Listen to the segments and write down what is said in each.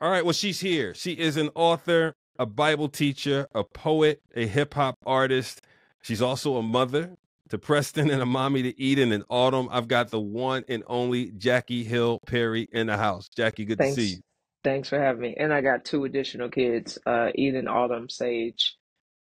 All right. Well, she's here. She is an author, a Bible teacher, a poet, a hip hop artist. She's also a mother to Preston and a mommy to Eden and Autumn. I've got the one and only Jackie Hill Perry in the house. Jackie, good to see you. Thanks. Thanks for having me. And I got two additional kids, Eden, Autumn, Sage,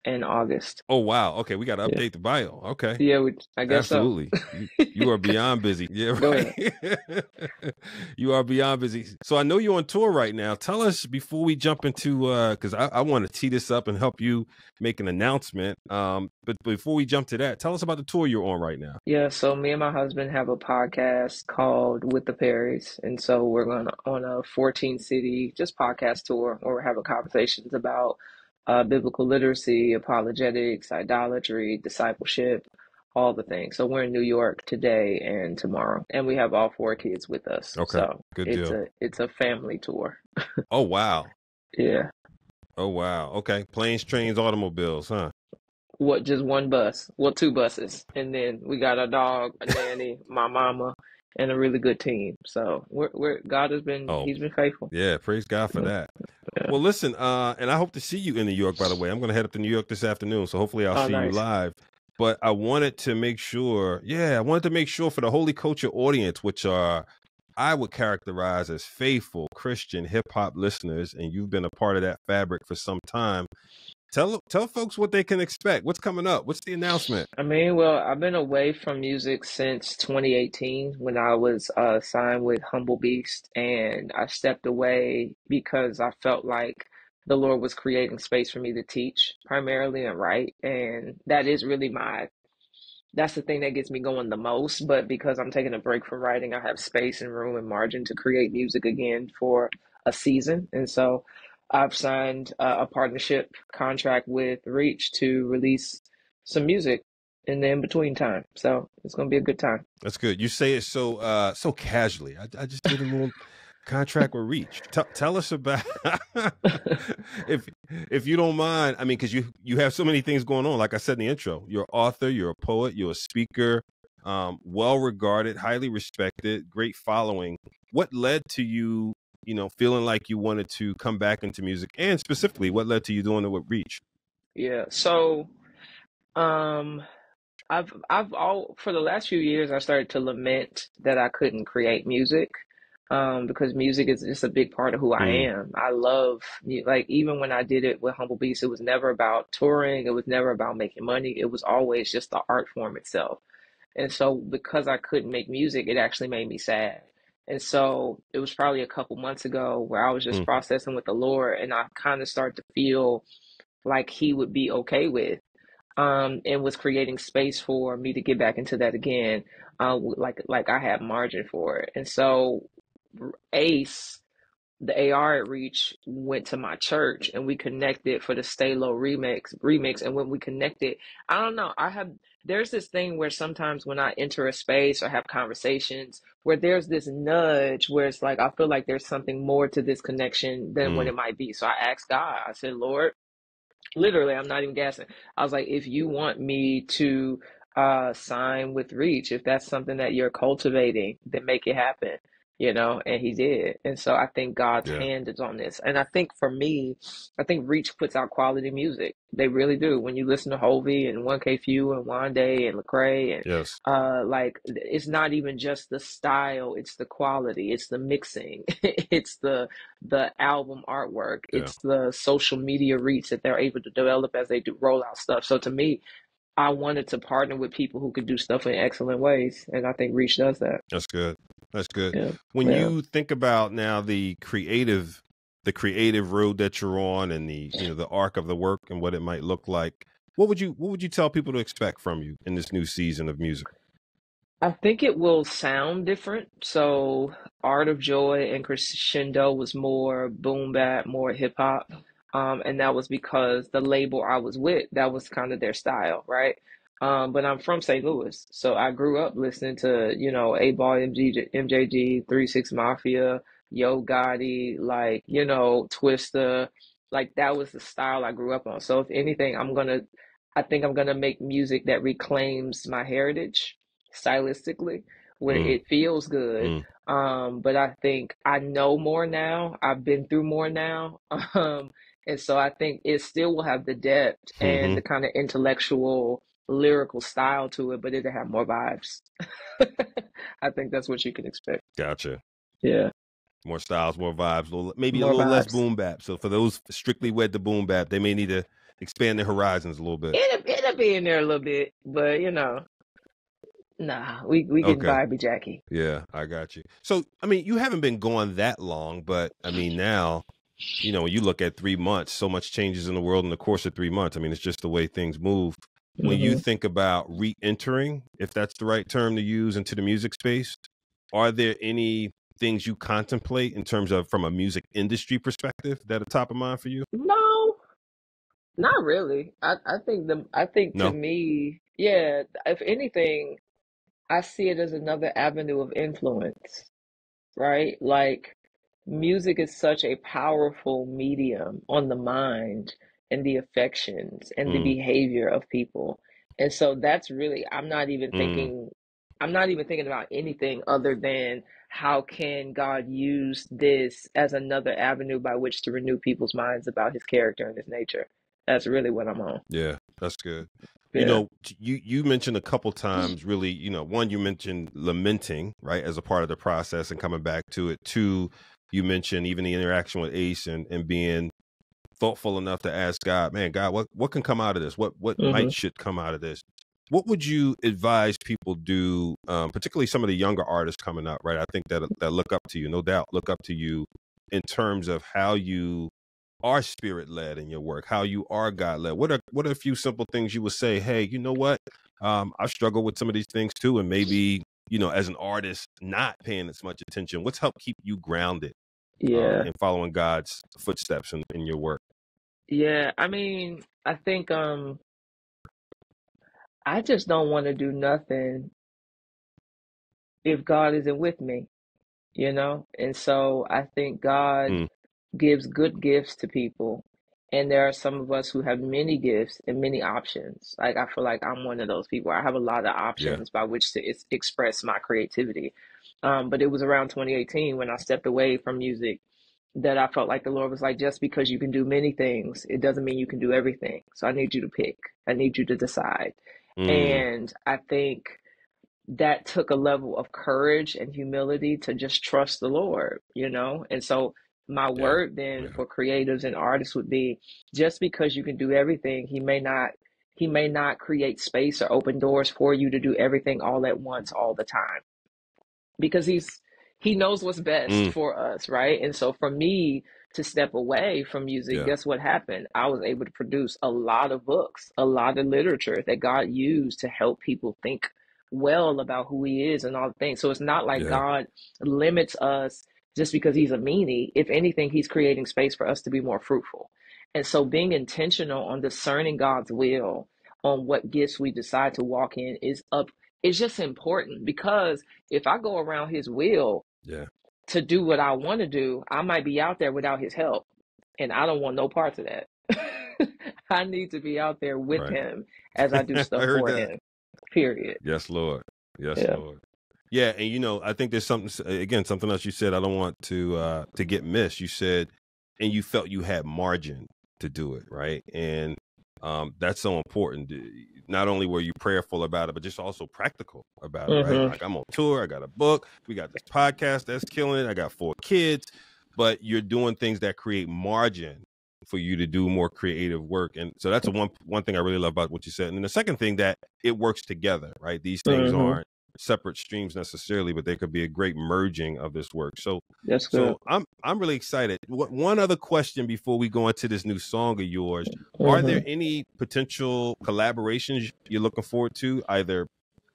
and August. Oh, wow. Okay. We got to Yeah. update the bio. Okay. Yeah, I guess so. Absolutely. You are beyond busy. Yeah, Go right. ahead. You are beyond busy. So I know you're on tour right now. Tell us before we jump into because I want to tee this up and help you make an announcement. But before we jump to that, tell us about the tour you're on right now. Yeah, so me and my husband have a podcast called With the Perrys. And so we're going on a 14 city just podcast tour where we're having conversations about biblical literacy, apologetics, idolatry, discipleship, all the things. So we're in New York today and tomorrow, and we have all four kids with us. Okay. So Good it's deal. a family tour. Oh, wow. Yeah. Oh, wow. Okay. Planes, trains, automobiles, huh? What, just one bus? Well, two buses. And then we got a dog, a nanny, my mama, and a really good team. So God has been, Oh, he's been faithful. yeah. Praise God for that. Well, listen, and I hope to see you in New York, by the way. I'm going to head up to New York this afternoon, so hopefully I'll Oh, see you nice. live. But I wanted to make sure, for the Holy Culture audience, which are, I would characterize as faithful Christian hip hop listeners, and you've been a part of that fabric for some time. Tell folks what they can expect. What's coming up? What's the announcement? I mean, well, I've been away from music since 2018 when I was signed with Humble Beast, and I stepped away because I felt like the Lord was creating space for me to teach primarily and write, and that is really that's the thing that gets me going the most. But because I'm taking a break from writing, I have space and room and margin to create music again for a season. And so I've signed a partnership contract with Reach to release some music in the in-between time. So it's going to be a good time. That's good. You say it so casually. I just did a little contract with Reach. Tell us about if you don't mind. I mean, because you have so many things going on. Like I said in the intro, you're an author, you're a poet, you're a speaker, well regarded, highly respected, great following. What led to you, feeling like you wanted to come back into music, and specifically, what led to you doing it with Reach? Yeah. So um, I've all for the last few years I started to lament that I couldn't create music. Because music is just a big part of who I Mm, am. I love, like, even when I did it with Humble Beast, it was never about touring. It was never about making money. It was always just the art form itself. And so because I couldn't make music, it actually made me sad. And so it was probably a couple months ago where I was just mm, processing with the Lord, and I kind of started to feel like he would be okay with, and was creating space for me to get back into that again, like I had margin for it. And so Ace, the AR at Reach, went to my church and we connected for the Stay Low remix. And when we connected, I don't know, there's this thing where sometimes when I enter a space or have conversations where there's this nudge where it's like I feel like there's something more to this connection than what mm. it might be. So I asked God, I said, Lord, literally, I'm not even gassing. I was like, if you want me to sign with Reach, if that's something that you're cultivating, then make it happen, and he did. And so I think God's Yeah. hand is on this. And I think for me, I think Reach puts out quality music. They really do. When you listen to Hovey and 1K Few and Wande and Lecrae, and Yes. like, it's not even just the style, it's the quality, it's the mixing, it's the album artwork, Yeah. it's the social media reach that they're able to develop as they do roll out stuff. So to me, I wanted to partner with people who could do stuff in excellent ways, and I think Reach does that. That's good. That's good. Yeah, When yeah. you think about now the creative road that you're on, and the arc of the work and what it might look like, what would you tell people to expect from you in this new season of music? I think it will sound different. So Art of Joy and Crescendo was more boom bap, more hip hop. And that was because the label I was with, that was kind of their style, right? But I'm from St. Louis, so I grew up listening to, 8 Ball, MJG, 3 6 Mafia, Yo Gotti, like, Twista, like that was the style I grew up on. So if anything, I think I'm gonna make music that reclaims my heritage stylistically, where Mm, it feels good. mm, But I think I know more now. I've been through more now. And so I think it still will have the depth and mm-hmm. the kind of intellectual, lyrical style to it, but it'll have more vibes. I think that's what you can expect. Gotcha. Yeah, More styles, more vibes, maybe a more little less vibes. boom bap. So for those strictly wed to boom bap, they may need to expand their horizons a little bit. It'll be in there a little bit, but nah, we getting Okay. vibey, Jackie. Yeah, I got you. So, I mean, you haven't been going that long, but I mean, now, when you look at 3 months, so much changes in the world in the course of 3 months. I mean, it's just the way things move. When you Hmm. think about re-entering, if that's the right term to use, into the music space, are there any things you contemplate in terms of from a music industry perspective that are top of mind for you? No, not really. I think to No? me, yeah, if anything, I see it as another avenue of influence, right? Like music is such a powerful medium on the mind and the affections and the Mm, behavior of people. And so that's really, mm, I'm not even thinking about anything other than how can God use this as another avenue by which to renew people's minds about his character and his nature. That's really what I'm on. yeah, that's good. Yeah. You mentioned a couple times really, one, you mentioned lamenting, right, as a part of the process and coming back to it. Two, you mentioned even the interaction with Ace and being thoughtful enough to ask God, man, God, what can come out of this? What Hmm. might should come out of this? What would you advise people do, particularly some of the younger artists coming up, right? I think that look up to you, no doubt, look up to you in terms of how you are spirit led in your work, how you are God led. What are a few simple things you would say? Hey, you know what? I struggle with some of these things too, and maybe as an artist, not paying as much attention. What's helped keep you grounded Yeah. in following God's footsteps in your work? Yeah. I mean, I think I just don't want to do nothing if God isn't with me, you know? And so I think God Mm, gives good gifts to people. And there are some of us who have many gifts and many options. Like, I feel like I'm one of those people. I have a lot of yeah. options by which to express my creativity. But it was around 2018 when I stepped away from music that I felt like the Lord was like, just because you can do many things, it doesn't mean you can do everything. So I need you to pick, I need you to decide. Mm, And I think that took a level of courage and humility to just trust the Lord, you know? And so my yeah. word then Yeah. for creatives and artists would be just because you can do everything, he may not create space or open doors for you to do everything all at once all the time because he knows what's best Mm, for us, right? And so for me to step away from music, yeah. guess what happened? I was able to produce a lot of books, a lot of literature that God used to help people think well about who he is and all the things. So it's not like Yeah. God limits us just because he's a meanie. If anything, he's creating space for us to be more fruitful. And so being intentional on discerning God's will on what gifts we decide to walk in is just important because if I go around his will Yeah. to do what I want to do, I might be out there without his help. And I don't want no parts of that. I need to be out there with Right. him as I do I stuff heard for that. him. Period. Yes, Lord. Yes, Yeah. Lord. Yeah, and I think there's something else you said I don't want to get missed. You said and you felt you had margin to do it, right? And that's so important. Not only were you prayerful about it, but just also practical about it, right? Mm-hmm. Like I'm on tour, I got a book, we got this podcast that's killing it, I got 4 kids, but you're doing things that create margin for you to do more creative work. And so that's one thing I really love about what you said. And then the second thing, that it works together, right? These things Mm-hmm. aren't separate streams necessarily, but they could be a great merging of this work. So That's good. so I'm really excited. One other question before we go into this new song of yours. Are there Mm-hmm. any potential collaborations you're looking forward to, either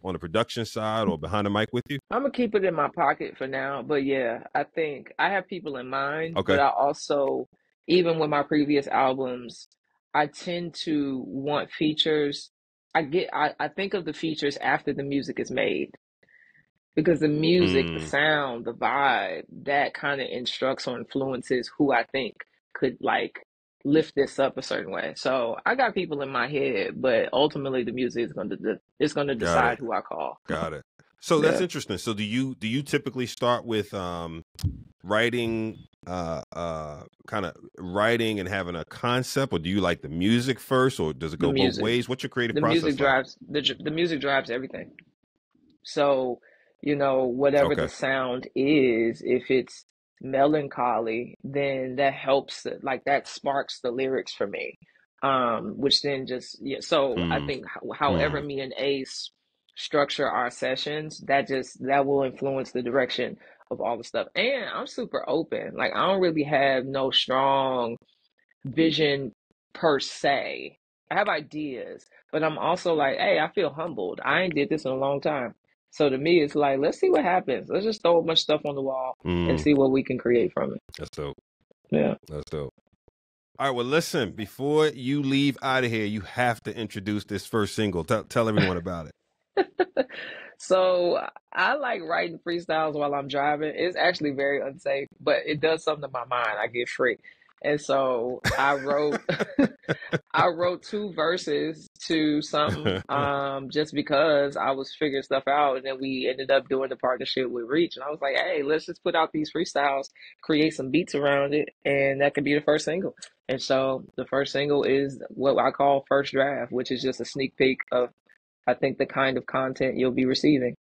on the production side or behind the mic with you? I'm gonna keep it in my pocket for now, but yeah, I think I have people in mind, but Okay. I also, even with my previous albums, I tend to want features. I think of the features after the music is made because the music, the Mm, sound, the vibe, that kind of instructs or influences who I think could like lift this up a certain way. So I got people in my head, but ultimately the music is going to got decide it. who I call. Got it. So that's Yeah. interesting. So do you typically start with writing kind of writing and having a concept, or do you like the music first, or does it The go both music. ways? What's your creative The music process like? drives the music drives everything. So, whatever Okay. the sound is, if it's melancholy, then that helps, like that sparks the lyrics for me. Which then just, yeah, so I Mm, think however mm, me and Ace structure our sessions, that will influence the direction of all the stuff. And I'm super open. Like I don't really have no strong vision per se. I have ideas, but I'm also like, hey, I feel humbled. I ain't did this in a long time. So to me, it's like, let's see what happens. Let's just throw a bunch of stuff on the wall and mm. see what we can create from it. That's dope. Yeah. That's dope. All right. Well, listen. Before you leave out of here, you have to introduce this first single. Tell everyone about it. So I like writing freestyles while I'm driving. It's actually very unsafe, but it does something to my mind. I get free. And so I wrote I wrote two verses to something just because I was figuring stuff out, and then we ended up doing the partnership with Reach, and I was like, hey, let's just put out these freestyles, create some beats around it, and that could be the first single. And so the first single is what I call First Draft, which is just a sneak peek of, I think, the kind of content you'll be receiving.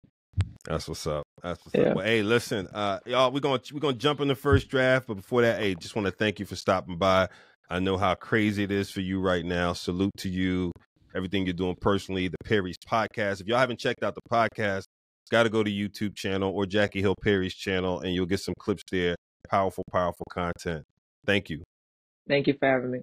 That's what's up. That's what's up. Yeah. Well, hey, listen, y'all, we're gonna jump in the first draft, but before that, hey, just want to thank you for stopping by. I know how crazy it is for you right now. Salute to you, everything you're doing personally. The Perry's podcast. If y'all haven't checked out the podcast, it's got to go to YouTube channel or Jackie Hill Perry's channel, and you'll get some clips there. Powerful, powerful content. Thank you. Thank you for having me.